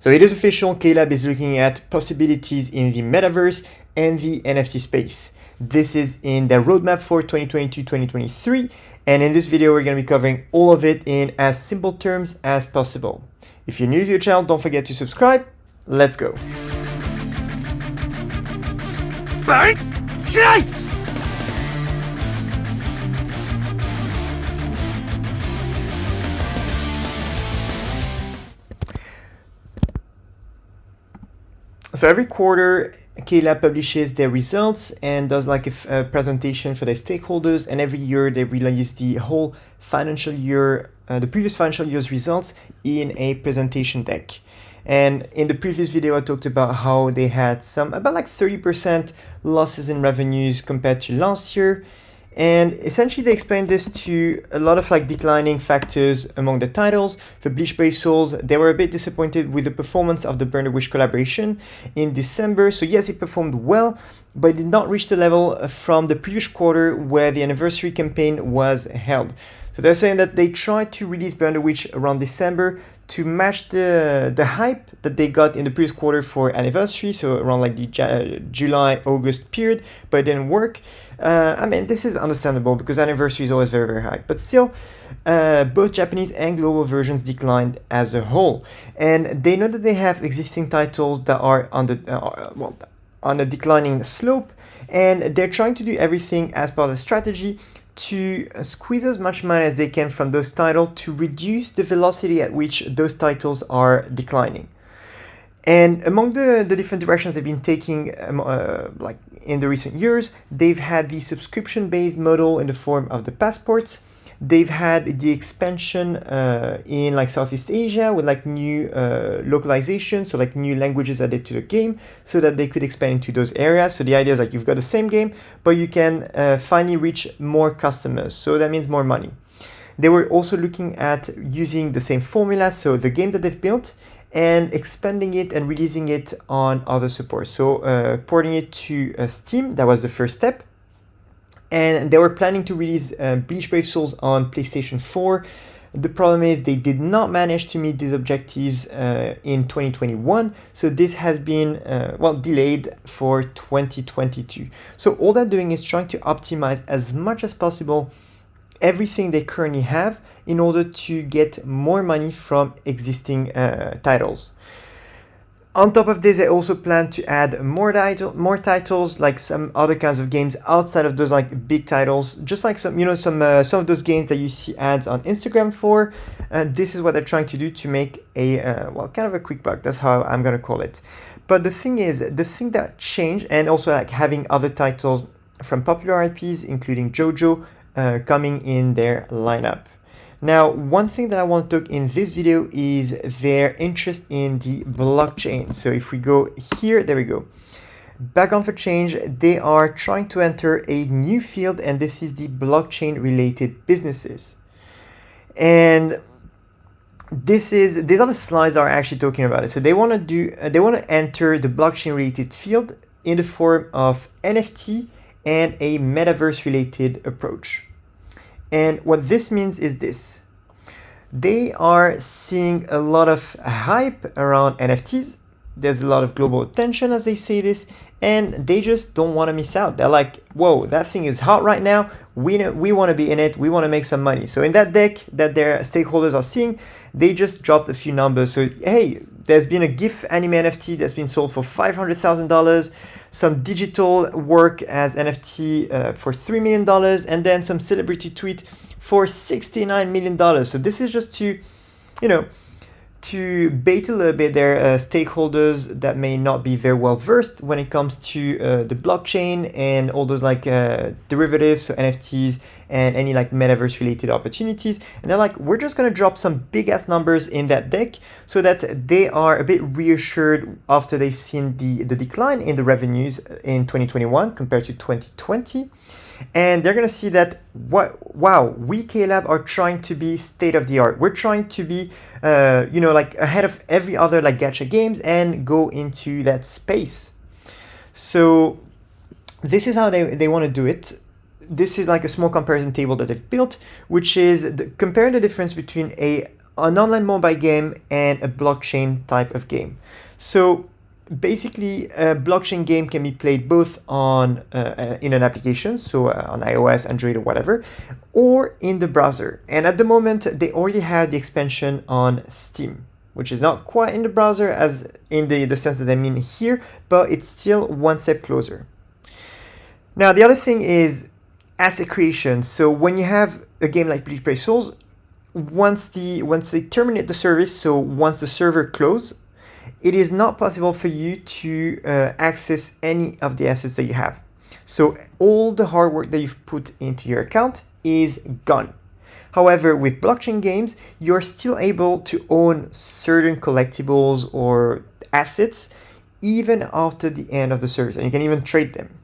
So it is official, KLAB is looking at possibilities in the metaverse and the NFT space. This is in their roadmap for 2022-2023, and in this video we're going to be covering all of it in as simple terms as possible. If you're new to the channel, don't forget to subscribe. Let's go. So every quarter, KLAB publishes their results and does like a presentation for their stakeholders, and every year they release the whole financial year, the previous financial year's results in a presentation deck. And in the previous video, I talked about how they had about like 30% losses in revenues compared to last year. And essentially they explained this to a lot of like declining factors among the titles. For Bleach Brave Souls, they were a bit disappointed with the performance of the Burn the Witch collaboration in December. So yes, it performed well, but it did not reach the level from the previous quarter where the anniversary campaign was held. So they're saying that they tried to release Burn the Witch around December to match the hype that they got in the previous quarter for anniversary, so around like the July-August period, but it didn't work. I mean, this is understandable because anniversary is always very, very high, but still, both Japanese and global versions declined as a whole. And they know that they have existing titles that are on a declining slope, and they're trying to do everything as part of the strategy to squeeze as much money as they can from those titles to reduce the velocity at which those titles are declining. And among the different directions they've been taking like in the recent years, they've had the subscription-based model in the form of the passports. They've had the expansion in like Southeast Asia with like new localization, so like new languages added to the game so that they could expand into those areas. So the idea is like you've got the same game, but you can finally reach more customers. So that means more money. They were also looking at using the same formula, so the game that they've built, and expanding it and releasing it on other supports. So porting it to Steam, that was the first step. And they were planning to release Bleach Brave Souls on PlayStation 4. The problem is they did not manage to meet these objectives in 2021. So this has been, delayed for 2022. So all they're doing is trying to optimize as much as possible everything they currently have in order to get more money from existing titles. On top of this, they also plan to add more titles, like some other kinds of games outside of those like big titles, just like some of those games that you see ads on Instagram for. This is what they're trying to do to make a kind of a quick buck. That's how I'm gonna call it. But the thing that changed, and also like having other titles from popular IPs, including JoJo, coming in their lineup. Now, one thing that I want to talk in this video is their interest in the blockchain. So if we go here, there we go. Background for Change, they are trying to enter a new field, and this is the blockchain related businesses. And these other slides are actually talking about it. So they want to enter the blockchain related field in the form of NFT and a metaverse related approach. And what this means is this. They are seeing a lot of hype around NFTs. There's a lot of global attention as they say this, and they just don't want to miss out. They're like, whoa, that thing is hot right now. We want to be in it. We want to make some money. So in that deck that their stakeholders are seeing, they just dropped a few numbers. So, hey, there's been a GIF anime NFT that's been sold for $500,000, some digital work as NFT for $3 million, and then some celebrity tweet for $69 million. So this is just to, to bait a little bit their stakeholders that may not be very well versed when it comes to the blockchain and all those like derivatives, so NFTs and any like metaverse related opportunities. And they're like, we're just going to drop some big ass numbers in that deck so that they are a bit reassured after they've seen the decline in the revenues in 2021 compared to 2020. And they're going to see that, wow, we KLAB are trying to be state of the art. We're trying to be, like ahead of every other like gacha games and go into that space. So this is how they want to do it. This is like a small comparison table that they've built, which is comparing the difference between a an online mobile game and a blockchain type of game. So basically, a blockchain game can be played both on in an application, so on iOS, Android, or whatever, or in the browser. And at the moment, they already have the expansion on Steam, which is not quite in the browser as in the sense that I mean here, but it's still one step closer. Now, the other thing is asset creation. So when you have a game like Bleach Souls, once they terminate the service, so once the server closes, it is not possible for you to access any of the assets that you have. So all the hard work that you've put into your account is gone. However, with blockchain games, you're still able to own certain collectibles or assets even after the end of the service, and you can even trade them.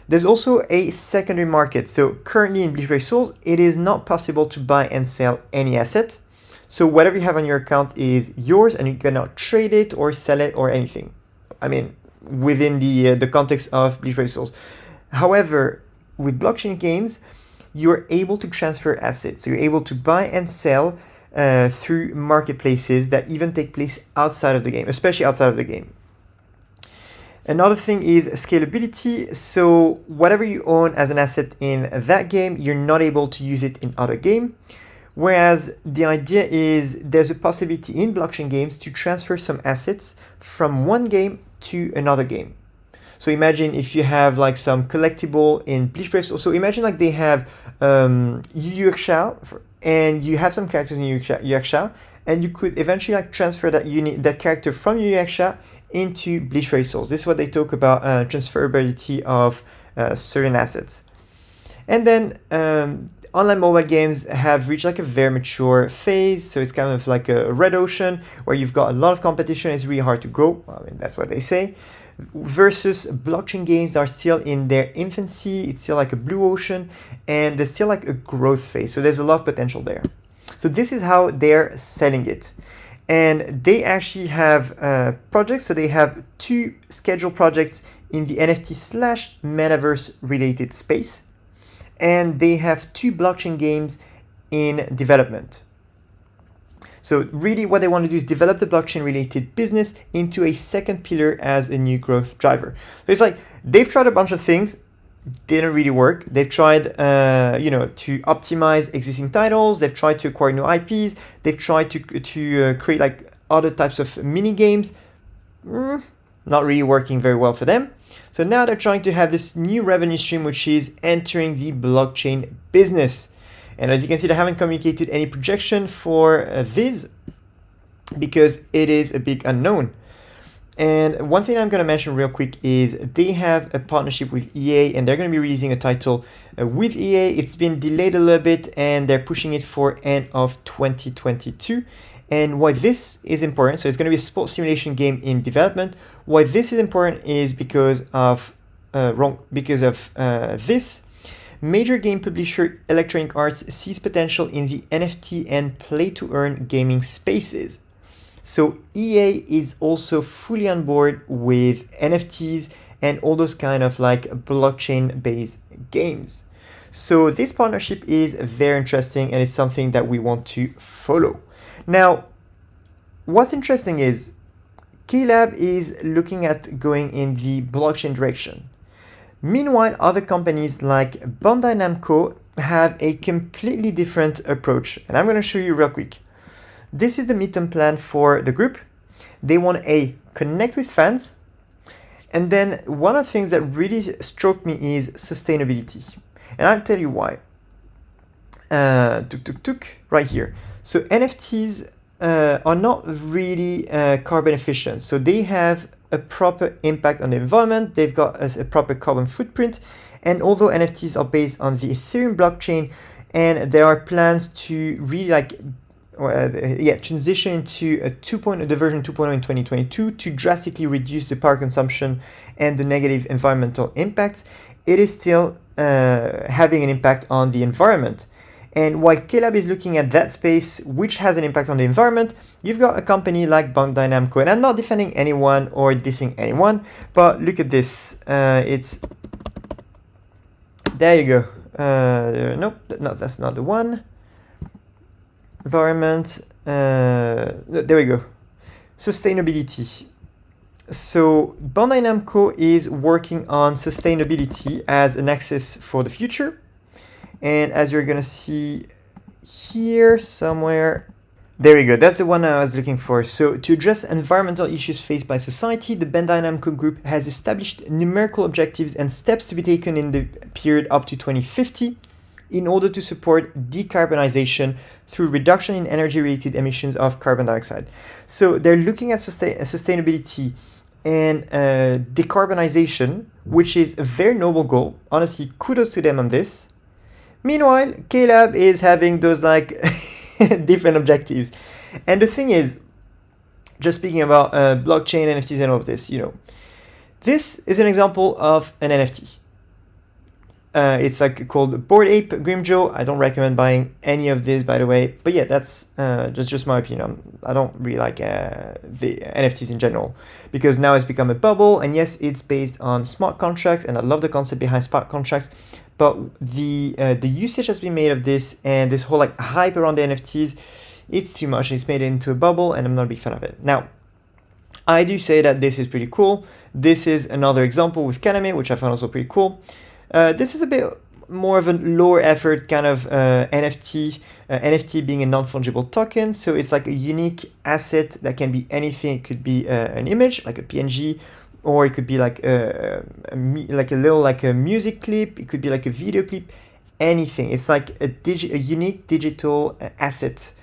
There's also a secondary market. So currently in Bleach Souls, it is not possible to buy and sell any asset. So whatever you have on your account is yours, and you cannot trade it or sell it or anything. I mean, within the context of Bleach Souls. However, with blockchain games, you're able to transfer assets. So you're able to buy and sell through marketplaces that even take place outside of the game, especially outside of the game. Another thing is scalability. So whatever you own as an asset in that game, you're not able to use it in other game. Whereas the idea is there's a possibility in blockchain games to transfer some assets from one game to another game. So imagine if you have like some collectible in Bleach. So imagine like they have Yu Yu Hakusho, and you have some characters in Yu Yu Hakusho, and you could eventually like transfer that character from Yu Yu Hakusho into Bleach Souls. This is what they talk about, transferability of certain assets. And then online mobile games have reached like a very mature phase, so it's kind of like a red ocean where you've got a lot of competition. It's really hard to grow. I mean, that's what they say. Versus blockchain games that are still in their infancy. It's still like a blue ocean, and there's still like a growth phase. So there's a lot of potential there. So this is how they're selling it. And they actually have projects. So they have 2 scheduled projects in the NFT/metaverse related space. And they have 2 blockchain games in development. So really what they want to do is develop the blockchain related business into a second pillar as a new growth driver. So it's like they've tried a bunch of things, didn't really work. They've tried to optimize existing titles. They've tried to acquire new IPs. They've tried to create like other types of mini games. Not really working very well for them. So now they're trying to have this new revenue stream, which is entering the blockchain business. And as you can see, they haven't communicated any projection for this because it is a big unknown. And one thing I'm going to mention real quick is they have a partnership with EA, and they're going to be releasing a title with EA. It's been delayed a little bit, and they're pushing it for end of 2022. And why this is important, so it's going to be a sports simulation game in development. Why this is important is because of this. Major game publisher Electronic Arts sees potential in the NFT and play-to-earn gaming spaces. So EA is also fully on board with NFTs and all those kind of like blockchain-based games. So this partnership is very interesting, and it's something that we want to follow. Now, what's interesting is KLAB is looking at going in the blockchain direction. Meanwhile, other companies like Bandai Namco have a completely different approach, and I'm going to show you real quick. This is the midterm plan for the group. They want to connect with fans, and then one of the things that really struck me is sustainability, and I'll tell you why. Right here. So NFTs are not really carbon efficient, so they have a proper impact on the environment. They've got a proper carbon footprint, and although NFTs are based on the Ethereum blockchain, and there are plans to really transition to the version 2.0 in 2022 to drastically reduce the power consumption and the negative environmental impacts, it is still having an impact on the environment. And while KLAB is looking at that space, which has an impact on the environment, you've got a company like Bandai Namco, and I'm not defending anyone or dissing anyone, but look at this. There you go. Nope, that's not the one. Environment. there we go. Sustainability. So Bandai Namco is working on sustainability as an axis for the future. And as you're gonna see here somewhere, there we go, that's the one I was looking for. So to address environmental issues faced by society, the Bandai Namco Group has established numerical objectives and steps to be taken in the period up to 2050 in order to support decarbonization through reduction in energy-related emissions of carbon dioxide. So they're looking at sustainability and decarbonization, which is a very noble goal. Honestly, kudos to them on this. Meanwhile, KLAB is having those like different objectives. And the thing is, just speaking about blockchain, NFTs and all of this, you know, this is an example of an NFT. It's like called Bored Ape Grimjo. I don't recommend buying any of this, by the way. But yeah, that's just my opinion. I don't really like the NFTs in general because now it's become a bubble. And yes, it's based on smart contracts, and I love the concept behind smart contracts. But the usage has been made of this, and this whole like hype around the NFTs, it's too much. It's made it into a bubble, and I'm not a big fan of it. Now, I do say that this is pretty cool. This is another example with Kaname, which I found also pretty cool. This is a bit more of a lower effort kind of NFT, NFT being a non-fungible token. So it's like a unique asset that can be anything. It could be an image, like a PNG, or it could be like a music clip. It could be like a video clip, anything. It's like a unique digital asset.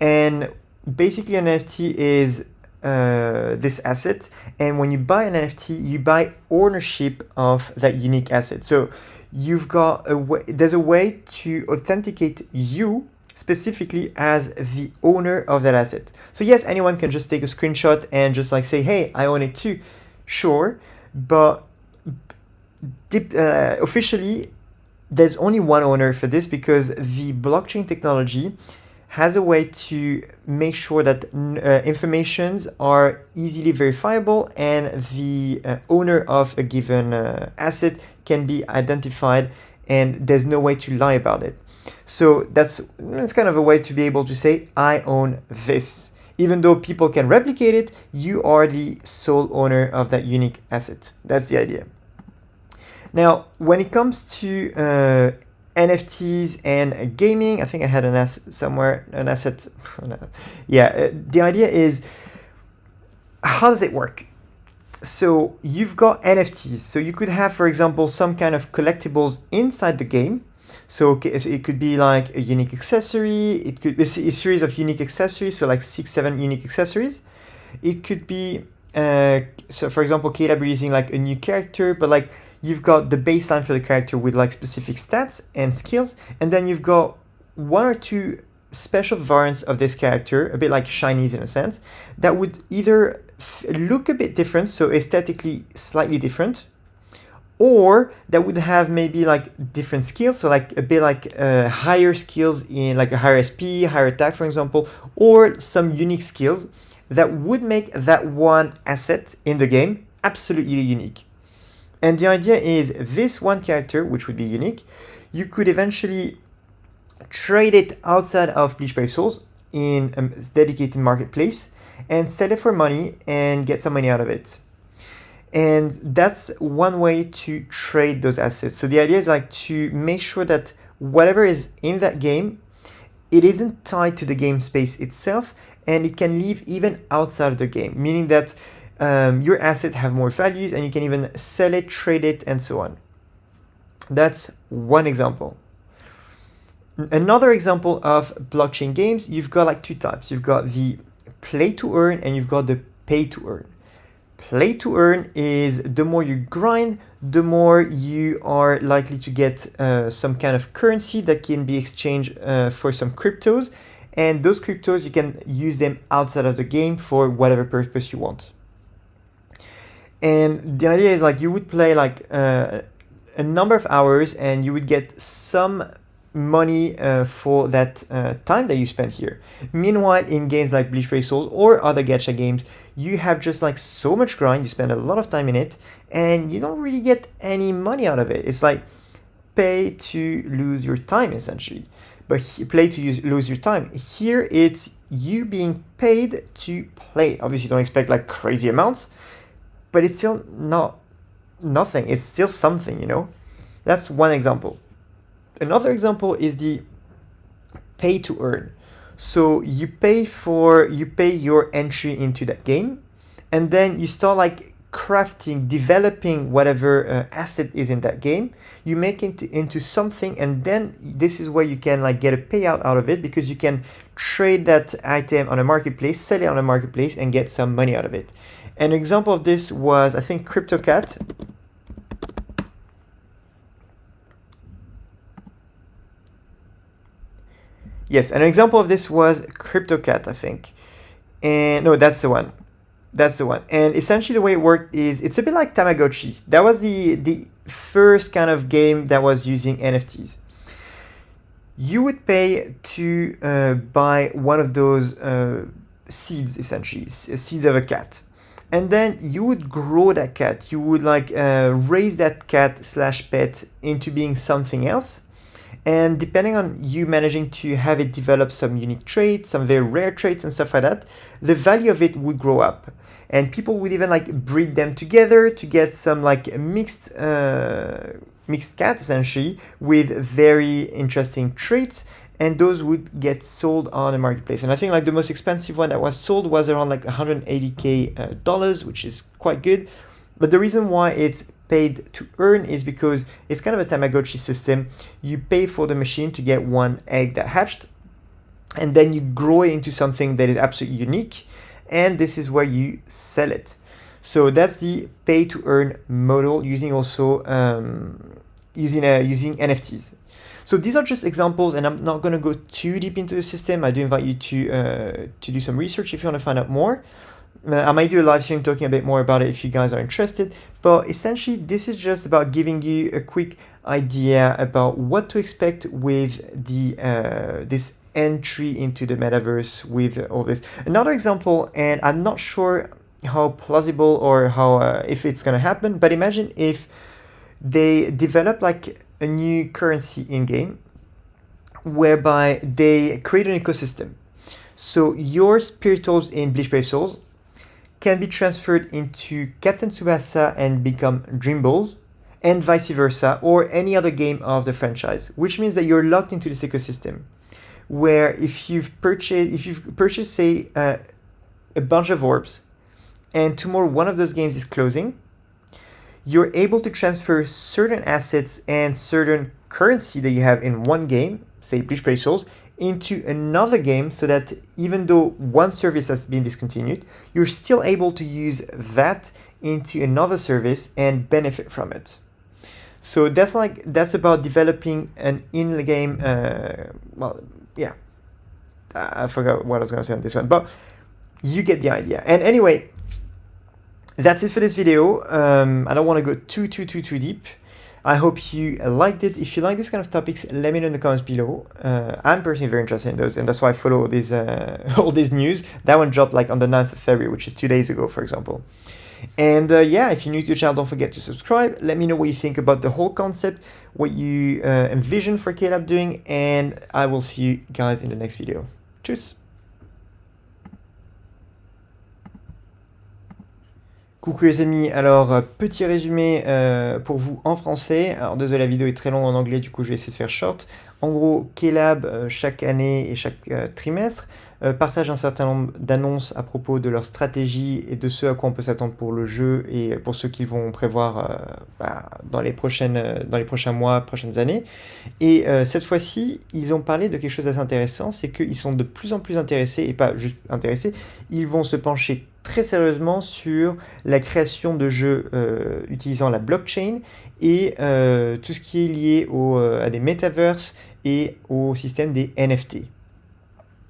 And basically an NFT is this asset, and when you buy an NFT, you buy ownership of that unique asset. So you've got there's a way to authenticate you specifically as the owner of that asset. So yes, anyone can just take a screenshot and just like say, hey, I own it too. Sure, but officially there's only one owner for this, because the blockchain technology has a way to make sure that informations are easily verifiable, and the owner of a given asset can be identified, and there's no way to lie about it. So that's kind of a way to be able to say, I own this. Even though people can replicate it, you are the sole owner of that unique asset. That's the idea. Now, when it comes to NFTs and gaming, I think I had an asset somewhere, an asset. Yeah, the idea is, how does it work? So you've got NFTs. So you could have, for example, some kind of collectibles inside the game. So it could be like a unique accessory. It could be a series of unique accessories. So like 6-7 unique accessories. It could be, so for example, KLAB releasing like a new character, but like you've got the baseline for the character with like specific stats and skills. And then you've got one or two special variants of this character, a bit like shinies in a sense, that would either look a bit different, so aesthetically slightly different, or that would have maybe like different skills, so like a bit like higher skills in like a higher SP, higher attack, for example, or some unique skills that would make that one asset in the game absolutely unique. And the idea is this one character, which would be unique, you could eventually trade it outside of Bleach Brave Souls in a dedicated marketplace and sell it for money and get some money out of it. And that's one way to trade those assets. So the idea is like to make sure that whatever is in that game, it isn't tied to the game space itself, and it can live even outside of the game, meaning that your assets have more values and you can even sell it, trade it, and so on. That's one example. Another example of blockchain games, you've got like two types. You've got the play to earn and you've got the pay to earn. Play to earn is the more you grind, the more you are likely to get some kind of currency that can be exchanged for some cryptos. And those cryptos, you can use them outside of the game for whatever purpose you want. And the idea is like you would play like a number of hours and you would get some money for that time that you spent here. Meanwhile, in games like Bleach Brave Souls or other gacha games, you have just like so much grind, you spend a lot of time in it, and you don't really get any money out of it. It's like pay to lose your time, essentially. But play to lose your time. Here, it's you being paid to play. Obviously, don't expect like crazy amounts, but it's still not nothing. It's still something, you know? That's one example. Another example is the pay to earn. So you pay your entry into that game, and then you start like crafting, developing whatever asset is in that game. You make it into something, and then this is where you can like get a payout out of it, because you can trade that item on a marketplace, sell it on a marketplace, and get some money out of it. An example of this was, I think, CryptoCat. Yes, an example of this was CryptoCat, I think. And no, that's the one. That's the one. And essentially the way it worked is it's a bit like Tamagotchi. That was the first kind of game that was using NFTs. You would pay to buy one of those seeds, essentially, seeds of a cat. And then you would grow that cat. You would like raise that cat slash pet into being something else. And depending on you managing to have it develop some unique traits, some very rare traits and stuff like that, the value of it would grow up. And people would even like breed them together to get some like mixed cats, essentially, with very interesting traits. And those would get sold on a marketplace. And I think like the most expensive one that was sold was around like $180K dollars, which is quite good. But the reason why it's paid to earn is because it's kind of a Tamagotchi system. You pay for the machine to get one egg that hatched, and then you grow it into something that is absolutely unique, and this is where you sell it. So that's the pay to earn model, using also using NFTs. So these are just examples, and I'm not going to go too deep into the system. I do invite you to do some research if you want to find out more. I might do a live stream talking a bit more about it if you guys are interested, but essentially this is just about giving you a quick idea about what to expect with the this entry into the metaverse with all this. Another example, and I'm not sure how plausible or how if it's gonna happen, but imagine if they develop like a new currency in game whereby they create an ecosystem. So your spirit orbs in Bleach Brave Souls can be transferred into Captain Tsubasa and become Dream Balls, and vice versa, or any other game of the franchise, which means that you're locked into this ecosystem, where if you've purchased, say, a bunch of orbs, and tomorrow one of those games is closing, you're able to transfer certain assets and certain currency that you have in one game, say Bleach Brave Souls, into another game, so that even though one service has been discontinued, you're still able to use that into another service and benefit from it. So that's about developing an in-game, I forgot what I was gonna say on this one, but you get the idea. And anyway, that's it for this video. I don't want to go too deep. I hope you liked it. If you like this kind of topics, let me know in the comments below. I'm personally very interested in those, and that's why I follow these all these news. That one dropped like on the 9th of February, which is 2 days ago, for example. And yeah, if you're new to the channel, don't forget to subscribe. Let me know what you think about the whole concept, what you envision for KLAB doing, and I will see you guys in the next video. Tchuss! Coucou les amis, alors petit résumé pour vous en français. Alors désolé, la vidéo est très longue en anglais, du coup je vais essayer de faire short. En gros, KLAB, chaque année et chaque trimestre, partage un certain nombre d'annonces à propos de leur stratégie et de ce à quoi on peut s'attendre pour le jeu et pour ce qu'ils vont prévoir dans les prochains mois, prochaines années. Et cette fois-ci, ils ont parlé de quelque chose d'assez intéressant, c'est qu'ils sont de plus en plus intéressés, et pas juste intéressés, ils vont se pencher très sérieusement sur la création de jeux utilisant la blockchain et tout ce qui est lié à des metaverses et au système des NFT.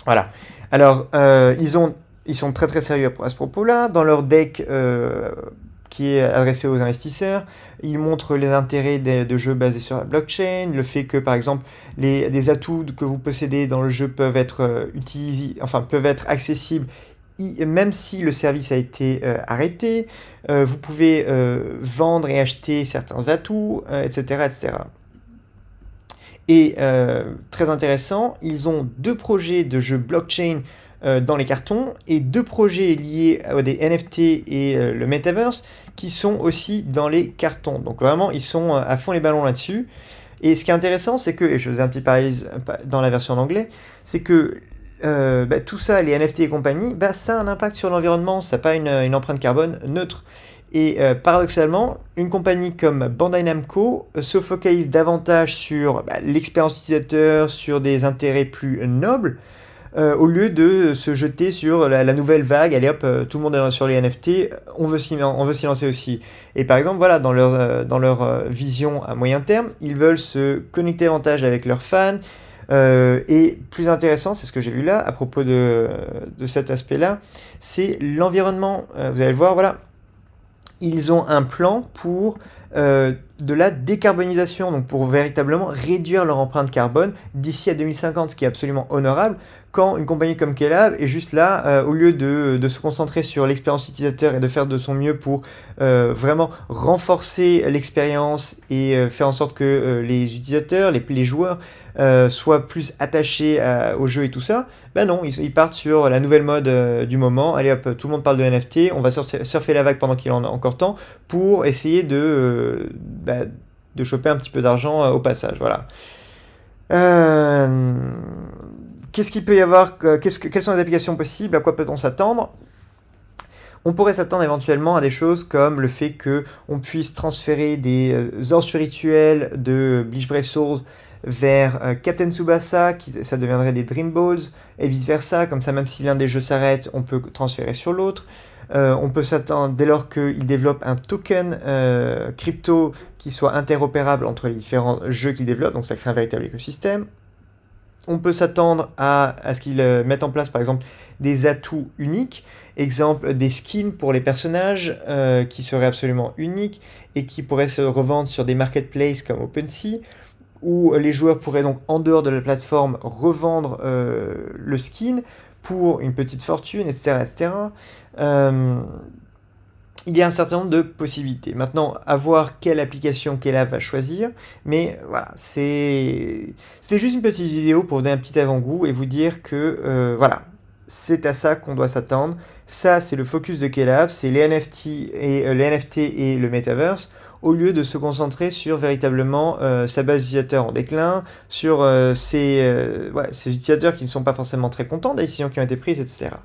Voilà. Alors, ils sont très très sérieux à ce propos-là. Dans leur deck qui est adressé aux investisseurs, ils montrent les intérêts de jeux basés sur la blockchain, le fait que par exemple des atouts que vous possédez dans le jeu peuvent être peuvent être accessibles même si le service a été arrêté. Vous pouvez vendre et acheter certains atouts, etc., etc. Et très intéressant, ils ont 2 projets de jeux blockchain dans les cartons, et 2 projets liés à des NFT et le Metaverse qui sont aussi dans les cartons. Donc vraiment, ils sont à fond les ballons là-dessus. Et ce qui est intéressant, c'est que, et je faisais un petit parallèle dans la version en anglais, c'est que tout ça, les NFT et compagnie, ça a un impact sur l'environnement, ça n'a pas une empreinte carbone neutre. Et paradoxalement, une compagnie comme Bandai Namco se focalise davantage sur l'expérience utilisateur, sur des intérêts plus nobles, au lieu de se jeter sur la nouvelle vague, allez hop, tout le monde est sur les NFT, on veut s'y lancer aussi. Et par exemple, voilà, dans leur vision à moyen terme, ils veulent se connecter davantage avec leurs fans, et plus intéressant, c'est ce que j'ai vu là, à propos de cet aspect-là, c'est l'environnement. Vous allez le voir, voilà, ils ont un plan pour de la décarbonisation, donc pour véritablement réduire leur empreinte carbone d'ici à 2050, ce qui est absolument honorable, quand une compagnie comme KLAB est juste là, au lieu de se concentrer sur l'expérience utilisateur et de faire de son mieux pour vraiment renforcer l'expérience et faire en sorte que les utilisateurs, les joueurs soient plus attachés au jeu et tout ça, non, ils partent sur la nouvelle mode du moment, allez hop, tout le monde parle de NFT, on va surfer la vague pendant qu'il en a encore temps, pour essayer de choper un petit peu d'argent au passage, voilà. Qu'est-ce qu'il peut y avoir, quelles sont les applications possibles, à quoi peut-on s'attendre? On pourrait s'attendre éventuellement à des choses comme le fait qu'on puisse transférer des ors spirituels de Bleach Brave Souls vers Captain Tsubasa, ça deviendrait des Dream Balls, et vice-versa, comme ça même si l'un des jeux s'arrête, on peut transférer sur l'autre. On peut s'attendre, dès lors qu'ils développent un token crypto qui soit interopérable entre les différents jeux qu'ils développent, donc ça crée un véritable écosystème. On peut s'attendre à ce qu'ils mettent en place par exemple des atouts uniques, exemple des skins pour les personnages qui seraient absolument uniques et qui pourraient se revendre sur des marketplaces comme OpenSea, où les joueurs pourraient donc en dehors de la plateforme revendre le skin pour une petite fortune, etc. etc. Il y a un certain nombre de possibilités. Maintenant, à voir quelle application KLAB va choisir, mais voilà, c'était juste une petite vidéo pour vous donner un petit avant-goût et vous dire que voilà, c'est à ça qu'on doit s'attendre. Ça, c'est le focus de KLAB, c'est les NFT et le Metaverse, au lieu de se concentrer sur véritablement sa base d'utilisateurs en déclin, sur ces utilisateurs qui ne sont pas forcément très contents des décisions qui ont été prises, etc.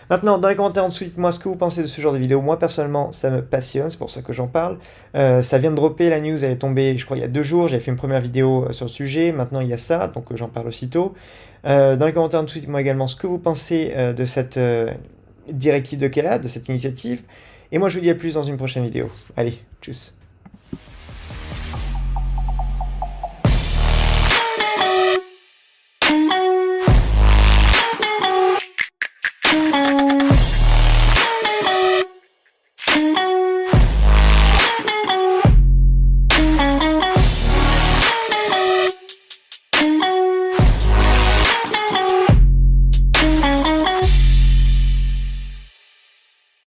Maintenant, dans les commentaires en dessous, dites-moi ce que vous pensez de ce genre de vidéo. Moi, personnellement, ça me passionne, c'est pour ça que j'en parle. Ça vient de dropper, la news, elle est tombée, je crois, il y a 2 jours. J'avais fait une première vidéo sur le sujet, maintenant il y a ça, donc j'en parle aussitôt. Dans les commentaires en dessous, dites-moi également ce que vous pensez de cette directive de KLAB, de cette initiative. Et moi, je vous dis à plus dans une prochaine vidéo. Allez, tchuss.